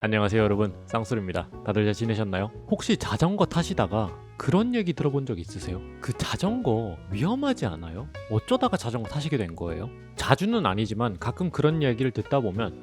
안녕하세요 여러분, 쌍술입니다. 다들 잘 지내셨나요? 혹시 자전거 타시다가 그런 얘기 들어본 적 있으세요? 그 자전거 위험하지 않아요? 어쩌다가 자전거 타시게 된 거예요? 자주는 아니지만 가끔 그런 얘기를 듣다 보면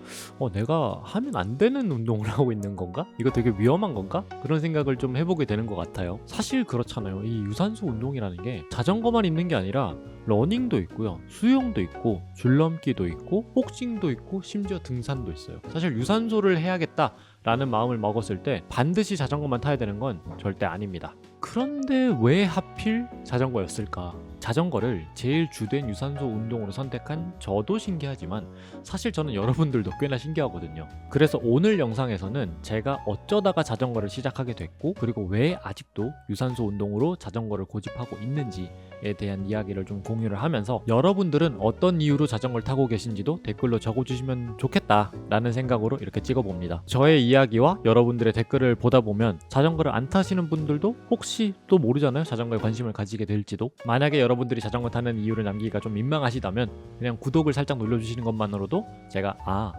내가 하면 안 되는 운동을 하고 있는 건가? 이거 되게 위험한 건가? 그런 생각을 좀 해보게 되는 것 같아요. 사실 그렇잖아요. 이 유산소 운동이라는 게 자전거만 있는 게 아니라 러닝도 있고요, 수영도 있고, 줄넘기도 있고, 복싱도 있고, 심지어 등산도 있어요. 사실 유산소를 해야겠다라는 마음을 먹었을 때 반드시 자전거만 타야 되는 건 절대 아닙니다. 그런데 왜 하필 자전거였을까? 자전거를 제일 주된 유산소 운동으로 선택한 저도 신기하지만 사실 저는 여러분들도 꽤나 신기하거든요. 그래서 오늘 영상에서는 제가 어쩌다가 자전거를 시작하게 됐고, 그리고 왜 아직도 유산소 운동으로 자전거를 고집하고 있는지에 대한 이야기를 좀 공유를 하면서, 여러분들은 어떤 이유로 자전거를 타고 계신지도 댓글로 적어주시면 좋겠다라는 생각으로 이렇게 찍어봅니다. 저의 이야기와 여러분들의 댓글을 보다 보면 자전거를 안 타시는 분들도 혹시 또 모르잖아요. 자전거에 관심을 가지게 될지도. 만약에 여러분들이 자전거 타는 이유를 남기기가 좀 민망하시다면 그냥 구독을 살짝 눌러주시는 것만으로도 제가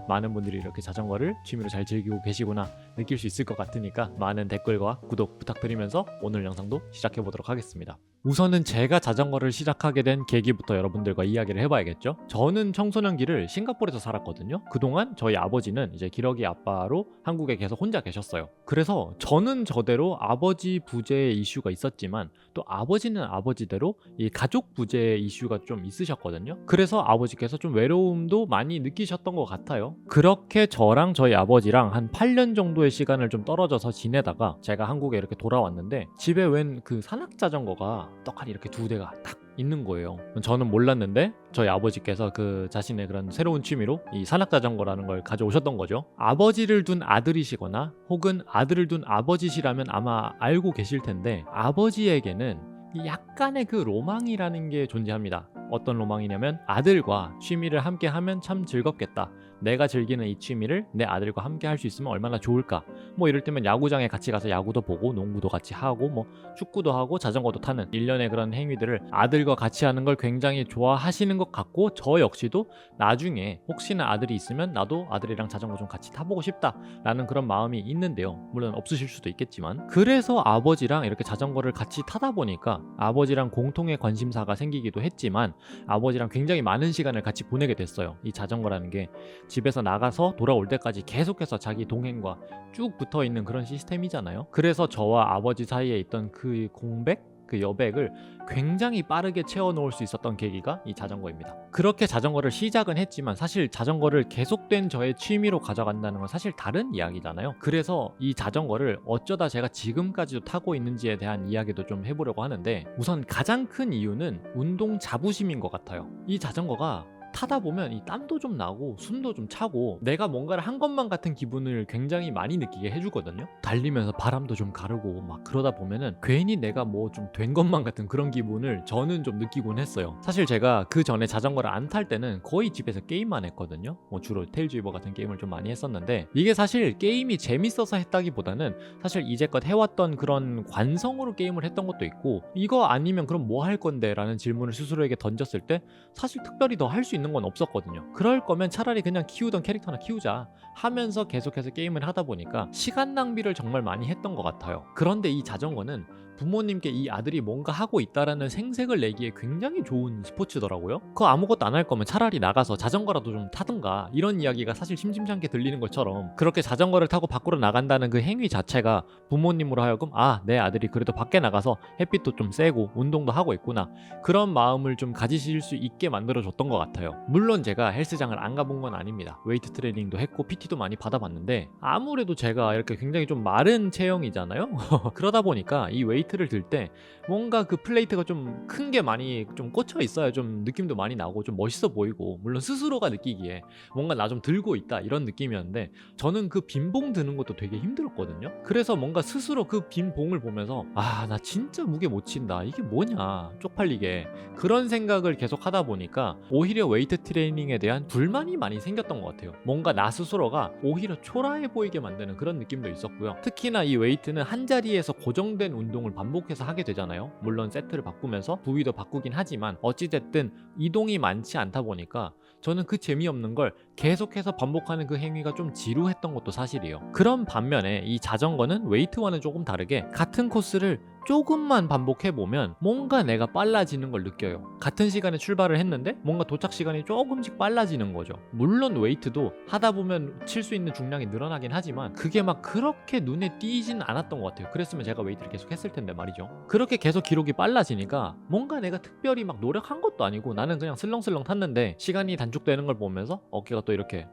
많은 분들이 이렇게 자전거를 취미로 잘 즐기고 계시구나 느낄 수 있을 것 같으니까 많은 댓글과 구독 부탁드리면서 오늘 영상도 시작해 보도록 하겠습니다. 우선은 제가 자전거를 시작하게 된 계기부터 여러분들과 이야기를 해봐야겠죠. 저는 청소년기를 싱가포르에서 살았거든요. 그동안 저희 아버지는 이제 기러기 아빠로 한국에 계속 혼자 계셨어요. 그래서 저는 저대로 아버지 부재의 이슈가 있었지만 또 아버지는 아버지대로 이 가족 부재의 이슈가 좀 있으셨거든요. 그래서 아버지께서 좀 외로움도 많이 느끼셨던 것 같아요. 그렇게 저랑 저희 아버지랑 한 8년 정도의 시간을 좀 떨어져서 지내다가 제가 한국에 이렇게 돌아왔는데 집에 웬 그 산악 자전거가 떡하니 이렇게 두 대가 딱 있는 거예요. 저는 몰랐는데 저희 아버지께서 그 자신의 그런 새로운 취미로 이 산악 자전거라는 걸 가져오셨던 거죠. 아버지를 둔 아들이시거나 혹은 아들을 둔 아버지시라면 아마 알고 계실 텐데, 아버지에게는 약간의 그 로망이라는 게 존재합니다. 어떤 로망이냐면 아들과 취미를 함께 하면 참 즐겁겠다. 내가 즐기는 이 취미를 내 아들과 함께 할 수 있으면 얼마나 좋을까. 뭐 이럴 때면 야구장에 같이 가서 야구도 보고 농구도 같이 하고 뭐 축구도 하고 자전거도 타는 일련의 그런 행위들을 아들과 같이 하는 걸 굉장히 좋아하시는 것 같고, 저 역시도 나중에 혹시나 아들이 있으면 나도 아들이랑 자전거 좀 같이 타보고 싶다라는 그런 마음이 있는데요. 물론 없으실 수도 있겠지만, 그래서 아버지랑 이렇게 자전거를 같이 타다 보니까 아버지랑 공통의 관심사가 생기기도 했지만 아버지랑 굉장히 많은 시간을 같이 보내게 됐어요. 이 자전거라는 게 집에서 나가서 돌아올 때까지 계속해서 자기 동행과 쭉 붙어있는 그런 시스템이잖아요. 그래서 저와 아버지 사이에 있던 그 공백, 그 여백을 굉장히 빠르게 채워놓을 수 있었던 계기가 이 자전거입니다. 그렇게 자전거를 시작은 했지만 사실 자전거를 계속된 저의 취미로 가져간다는 건 사실 다른 이야기잖아요. 그래서 이 자전거를 어쩌다 제가 지금까지도 타고 있는지에 대한 이야기도 좀 해보려고 하는데, 우선 가장 큰 이유는 운동 자부심인 것 같아요. 이 자전거가 타다 보면 이 땀도 좀 나고 숨도 좀 차고 내가 뭔가를 한 것만 같은 기분을 굉장히 많이 느끼게 해주거든요. 달리면서 바람도 좀 가르고 막 그러다 보면은 괜히 내가 뭐 좀 된 것만 같은 그런 기분을 저는 좀 느끼곤 했어요. 사실 제가 그 전에 자전거를 안 탈 때는 거의 집에서 게임만 했거든요. 뭐 주로 테일즈위버 같은 게임을 좀 많이 했었는데, 이게 사실 게임이 재밌어서 했다기보다는 사실 이제껏 해왔던 그런 관성으로 게임을 했던 것도 있고, 이거 아니면 그럼 뭐 할 건데 라는 질문을 스스로에게 던졌을 때 사실 특별히 더 할 수 있는 건 없었거든요. 그럴 거면 차라리 그냥 키우던 캐릭터나 키우자 하면서 계속해서 게임을 하다 보니까 시간 낭비를 정말 많이 했던 것 같아요. 그런데 이 자전거는 부모님께 이 아들이 뭔가 하고 있다라는 생색을 내기에 굉장히 좋은 스포츠더라고요. 그거 아무것도 안 할 거면 차라리 나가서 자전거라도 좀 타든가, 이런 이야기가 사실 심심찮게 들리는 것처럼 그렇게 자전거를 타고 밖으로 나간다는 그 행위 자체가 부모님으로 하여금 내 아들이 그래도 밖에 나가서 햇빛도 좀 쐬고 운동도 하고 있구나, 그런 마음을 좀 가지실 수 있게 만들어줬던 것 같아요. 물론 제가 헬스장을 안 가본 건 아닙니다. 웨이트 트레이닝도 했고 PT도 많이 받아봤는데 아무래도 제가 이렇게 굉장히 좀 마른 체형이잖아요. 그러다 보니까 이 웨이트를 들 때 뭔가 그 플레이트가 좀 큰 게 많이 좀 꽂혀 있어야 좀 느낌도 많이 나고 좀 멋있어 보이고, 물론 스스로가 느끼기에 뭔가 나 좀 들고 있다 이런 느낌이었는데, 저는 그 빈봉 드는 것도 되게 힘들었거든요. 그래서 뭔가 스스로 그 빈봉을 보면서 나 진짜 무게 못 친다, 이게 뭐냐 쪽팔리게, 그런 생각을 계속 하다 보니까 오히려 웨이트 트레이닝에 대한 불만이 많이 생겼던 것 같아요. 뭔가 나 스스로가 오히려 초라해 보이게 만드는 그런 느낌도 있었고요. 특히나 이 웨이트는 한 자리에서 고정된 운동을 반복해서 하게 되잖아요. 물론 세트를 바꾸면서 부위도 바꾸긴 하지만 어찌됐든 이동이 많지 않다 보니까 저는 그 재미없는 걸 계속해서 반복하는 그 행위가 좀 지루했던 것도 사실이에요. 그런 반면에 이 자전거는 웨이트와는 조금 다르게 같은 코스를 조금만 반복해보면 뭔가 내가 빨라지는 걸 느껴요. 같은 시간에 출발을 했는데 뭔가 도착 시간이 조금씩 빨라지는 거죠. 물론 웨이트도 하다 보면 칠 수 있는 중량이 늘어나긴 하지만 그게 막 그렇게 눈에 띄진 않았던 것 같아요. 그랬으면 제가 웨이트를 계속 했을 텐데 말이죠. 그렇게 계속 기록이 빨라지니까 뭔가 내가 특별히 막 노력한 것도 아니고 나는 그냥 슬렁슬렁 탔는데 시간이 단축되는 걸 보면서 어깨가 또 이렇게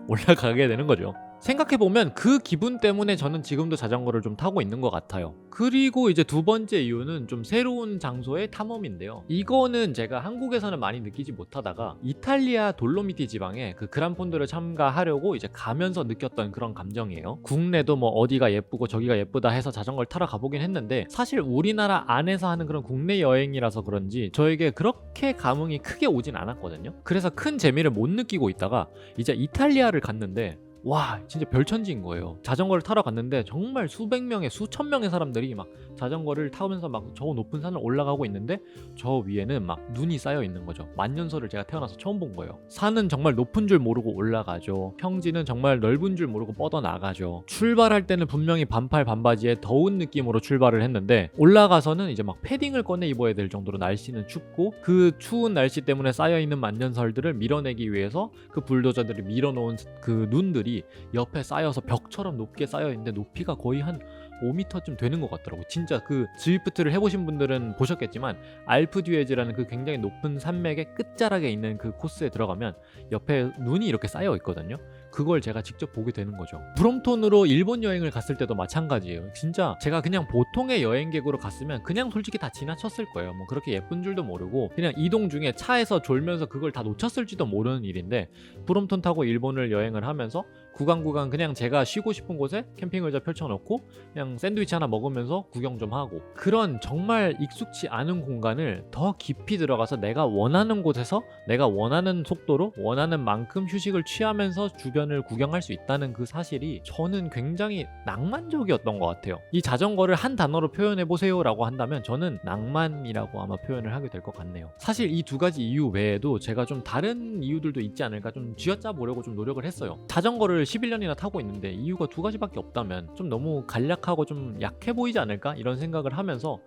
올라가게 되는 거죠. 생각해보면 그 기분 때문에 저는 지금도 자전거를 좀 타고 있는 것 같아요. 그리고 이제 두 번째 이유는 좀 새로운 장소의 탐험인데요. 이거는 제가 한국에서는 많이 느끼지 못하다가 이탈리아 돌로미티 지방에 그 그란폰도를 참가하려고 이제 가면서 느꼈던 그런 감정이에요. 국내도 뭐 어디가 예쁘고 저기가 예쁘다 해서 자전거를 타러 가보긴 했는데 사실 우리나라 안에서 하는 그런 국내 여행이라서 그런지 저에게 그렇게 감흥이 크게 오진 않았거든요. 그래서 큰 재미를 못 느끼고 있다가 이제 이탈리아를 갔는데 와 진짜 별천지인 거예요. 자전거를 타러 갔는데 정말 수백 명의 수천 명의 사람들이 막 자전거를 타면서 막 저 높은 산을 올라가고 있는데 저 위에는 막 눈이 쌓여 있는 거죠. 만년설을 제가 태어나서 처음 본 거예요. 산은 정말 높은 줄 모르고 올라가죠. 평지는 정말 넓은 줄 모르고 뻗어나가죠. 출발할 때는 분명히 반팔 반바지에 더운 느낌으로 출발을 했는데 올라가서는 이제 막 패딩을 꺼내 입어야 될 정도로 날씨는 춥고 그 추운 날씨 때문에 쌓여있는 만년설들을 밀어내기 위해서 그 불도저들이 밀어놓은 그 눈들이 옆에 쌓여서 벽처럼 높게 쌓여있는데 높이가 거의 한 5m쯤 되는 것 같더라고. 진짜 그 드위프트를 해보신 분들은 보셨겠지만 알프 듀에즈라는 그 굉장히 높은 산맥의 끝자락에 있는 그 코스에 들어가면 옆에 눈이 이렇게 쌓여 있거든요. 그걸 제가 직접 보게 되는 거죠. 브롬톤으로 일본 여행을 갔을 때도 마찬가지예요. 진짜 제가 그냥 보통의 여행객으로 갔으면 그냥 솔직히 다 지나쳤을 거예요. 뭐 그렇게 예쁜 줄도 모르고 그냥 이동 중에 차에서 졸면서 그걸 다 놓쳤을지도 모르는 일인데 브롬톤 타고 일본을 여행을 하면서 구간 그냥 제가 쉬고 싶은 곳에 캠핑 의자 펼쳐놓고 그냥 샌드위치 하나 먹으면서 구경 좀 하고 그런 정말 익숙치 않은 공간을 더 깊이 들어가서 내가 원하는 곳에서 내가 원하는 속도로 원하는 만큼 휴식을 취하면서 주변을 구경할 수 있다는 그 사실이 저는 굉장히 낭만적이었던 것 같아요. 이 자전거를 한 단어로 표현해보세요 라고 한다면 저는 낭만이라고 아마 표현을 하게 될 것 같네요. 사실 이 두 가지 이유 외에도 제가 좀 다른 이유들도 있지 않을까 좀 쥐어짜 보려고 좀 노력을 했어요. 자전거를 11년이나 타고 있는데 이유가 두 가지밖에 없다면 좀 너무 간략하고 좀 약해 보이지 않을까 이런 생각을 하면서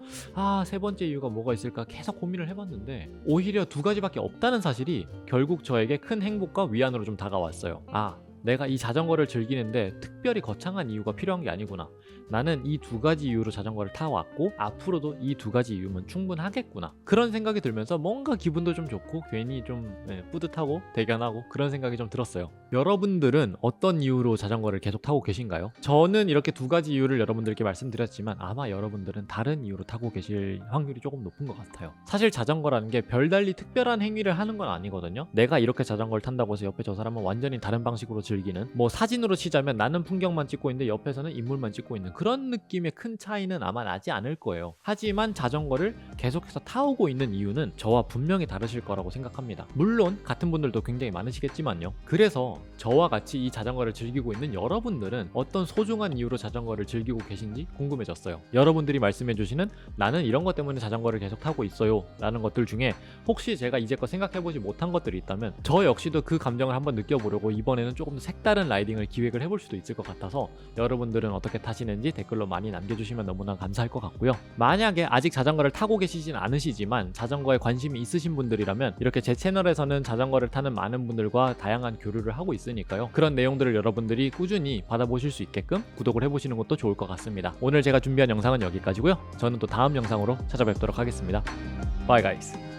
세 번째 이유가 뭐가 있을까 계속 고민을 해봤는데 오히려 두 가지밖에 없다는 사실이 결국 저에게 큰 행복과 위안으로 좀 다가왔어요. 내가 이 자전거를 즐기는데 특별히 거창한 이유가 필요한 게 아니구나. 나는 이 두 가지 이유로 자전거를 타왔고 앞으로도 이 두 가지 이유면 충분하겠구나. 그런 생각이 들면서 뭔가 기분도 좀 좋고 괜히 좀 뿌듯하고 대견하고 그런 생각이 좀 들었어요. 여러분들은 어떤 이유로 자전거를 계속 타고 계신가요? 저는 이렇게 두 가지 이유를 여러분들께 말씀드렸지만 아마 여러분들은 다른 이유로 타고 계실 확률이 조금 높은 것 같아요. 사실 자전거라는 게 별달리 특별한 행위를 하는 건 아니거든요. 내가 이렇게 자전거를 탄다고 해서 옆에 저 사람은 완전히 다른 방식으로 즐기는 뭐 사진으로 치자면 나는 풍경만 찍고 있는데 옆에서는 인물만 찍고 있는 그런 느낌의 큰 차이는 아마 나지 않을 거예요. 하지만 자전거를 계속해서 타오고 있는 이유는 저와 분명히 다르실 거라고 생각합니다. 물론 같은 분들도 굉장히 많으시겠지만요. 그래서 저와 같이 이 자전거를 즐기고 있는 여러분들은 어떤 소중한 이유로 자전거를 즐기고 계신지 궁금해졌어요. 여러분들이 말씀해주시는 나는 이런 것 때문에 자전거를 계속 타고 있어요 라는 것들 중에 혹시 제가 이제껏 생각해보지 못한 것들이 있다면 저 역시도 그 감정을 한번 느껴보려고 이번에는 조금 더 색다른 라이딩을 기획을 해볼 수도 있을 것 같아서 여러분들은 어떻게 타시는지 댓글로 많이 남겨주시면 너무나 감사할 것 같고요. 만약에 아직 자전거를 타고 계시진 않으시지만 자전거에 관심이 있으신 분들이라면 이렇게 제 채널에서는 자전거를 타는 많은 분들과 다양한 교류를 하고 있으니까요. 그런 내용들을 여러분들이 꾸준히 받아보실 수 있게끔 구독을 해보시는 것도 좋을 것 같습니다. 오늘 제가 준비한 영상은 여기까지고요. 저는 또 다음 영상으로 찾아뵙도록 하겠습니다. Bye guys.